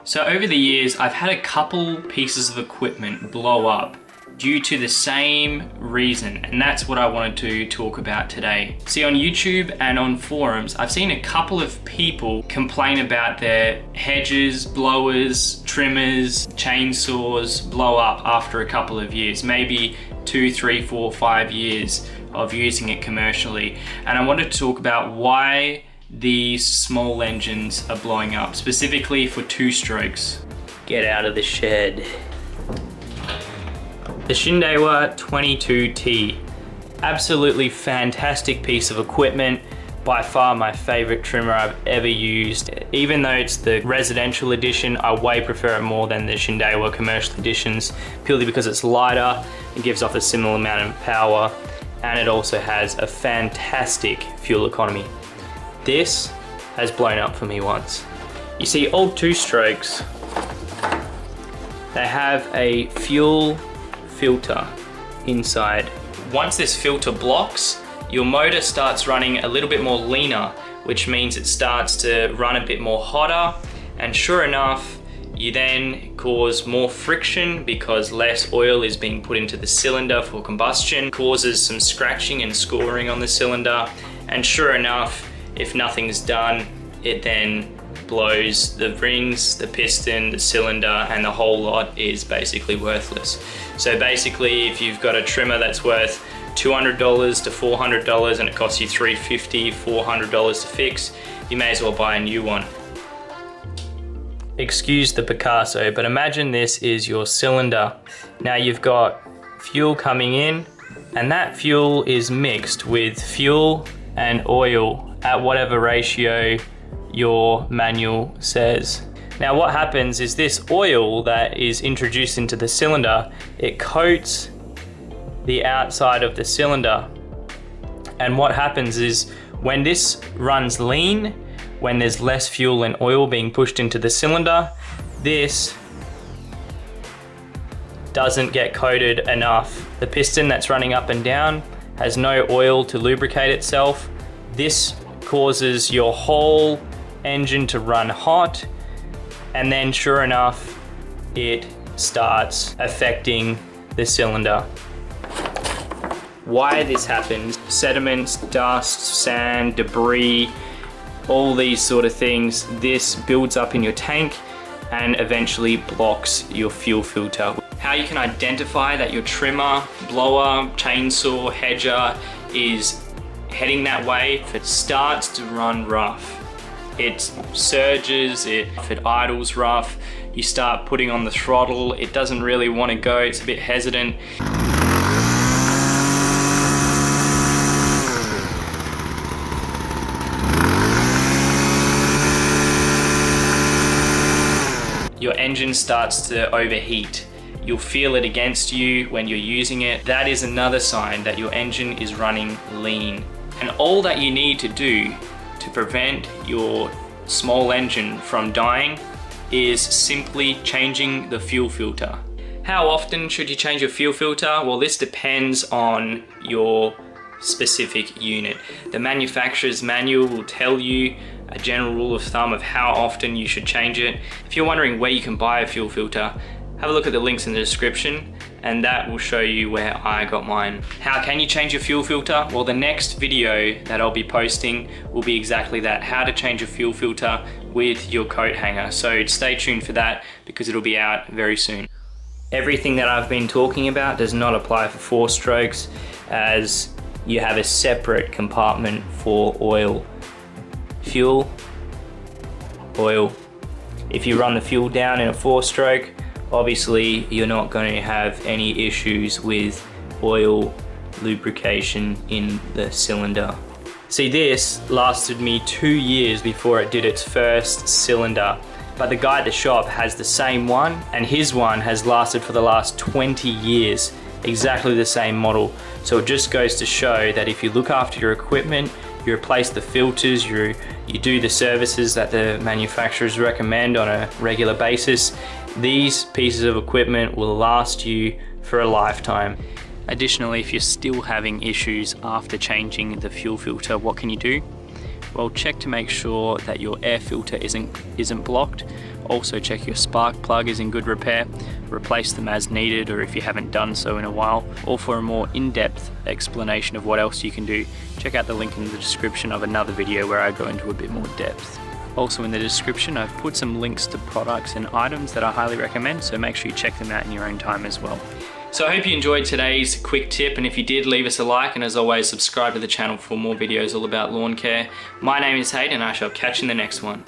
So over the years, I've had a couple pieces of equipment blow up due to the same reason, and that's what I wanted to talk about today. See, on YouTube and on forums, I've seen a couple of people complain about their hedges, blowers, trimmers, chainsaws blow up after a couple of years, maybe 2, 3, 4, 5 years of using it commercially. And I wanted to talk about why these small engines are blowing up, specifically for 2-strokes. Get out of the shed. The Shindaiwa 22T. Absolutely fantastic piece of equipment. By far my favorite trimmer I've ever used. Even though it's the residential edition, I way prefer it more than the Shindaiwa commercial editions, purely because it's lighter, it gives off a similar amount of power, and it also has a fantastic fuel economy. This has blown up for me once. You see, all 2-strokes, they have a fuel filter inside. Once this filter blocks, your motor starts running a little bit more leaner, which means it starts to run a bit more hotter, and sure enough, you then cause more friction because less oil is being put into the cylinder for combustion, causes some scratching and scoring on the cylinder, and sure enough, if nothing's done, it then blows the rings, the piston, the cylinder, and the whole lot is basically worthless. So basically, if you've got a trimmer that's worth $200 to $400 and it costs you $350, $400 to fix, you may as well buy a new one. Excuse the Picasso, but imagine this is your cylinder. Now you've got fuel coming in, and that fuel is mixed with fuel and oil at whatever ratio your manual says. Now what happens is this oil that is introduced into the cylinder, it coats the outside of the cylinder. And what happens is when this runs lean, when there's less fuel and oil being pushed into the cylinder, this doesn't get coated enough. The piston that's running up and down has no oil to lubricate itself. This causes your whole engine to run hot, and then sure enough, it starts affecting the cylinder. Why this happens, sediments, dust, sand, debris, all these sort of things, this builds up in your tank and eventually blocks your fuel filter. How you can identify that your trimmer, blower, chainsaw, hedger is heading that way: if it starts to run rough, it surges, if it idles rough, you start putting on the throttle, it doesn't really want to go, it's a bit hesitant. Your engine starts to overheat. You'll feel it against you when you're using it. That is another sign that your engine is running lean. And all that you need to do to prevent your small engine from dying is simply changing the fuel filter. How often should you change your fuel filter? Well, this depends on your specific unit. The manufacturer's manual will tell you a general rule of thumb of how often you should change it. If you're wondering where you can buy a fuel filter, have a look at the links in the description, and that will show you where I got mine. How can you change your fuel filter? Well, the next video that I'll be posting will be exactly that, how to change your fuel filter with your coat hanger. So stay tuned for that because it'll be out very soon. Everything that I've been talking about does not apply for 4-strokes, as you have a separate compartment for oil. Fuel, oil. If you run the fuel down in a 4-stroke, obviously you're not going to have any issues with oil lubrication in the cylinder. See, this lasted me 2 years before it did its first cylinder, but the guy at the shop has the same one, and his one has lasted for the last 20 years, exactly the same model. So it just goes to show that if you look after your equipment, you replace the filters, you do the services that the manufacturers recommend on a regular basis, these pieces of equipment will last you for a lifetime. Additionally, if you're still having issues after changing the fuel filter, what can you do? Well, check to make sure that your air filter isn't blocked. Also check your spark plug is in good repair, replace them as needed or if you haven't done so in a while. Or for a more in-depth explanation of what else you can do, check out the link in the description of another video where I go into a bit more depth. Also in the description I've put some links to products and items that I highly recommend, so make sure you check them out in your own time as well. So I hope you enjoyed today's quick tip, and if you did, leave us a like, and as always, subscribe to the channel for more videos all about lawn care. My name is Hayden, and I shall catch you in the next one.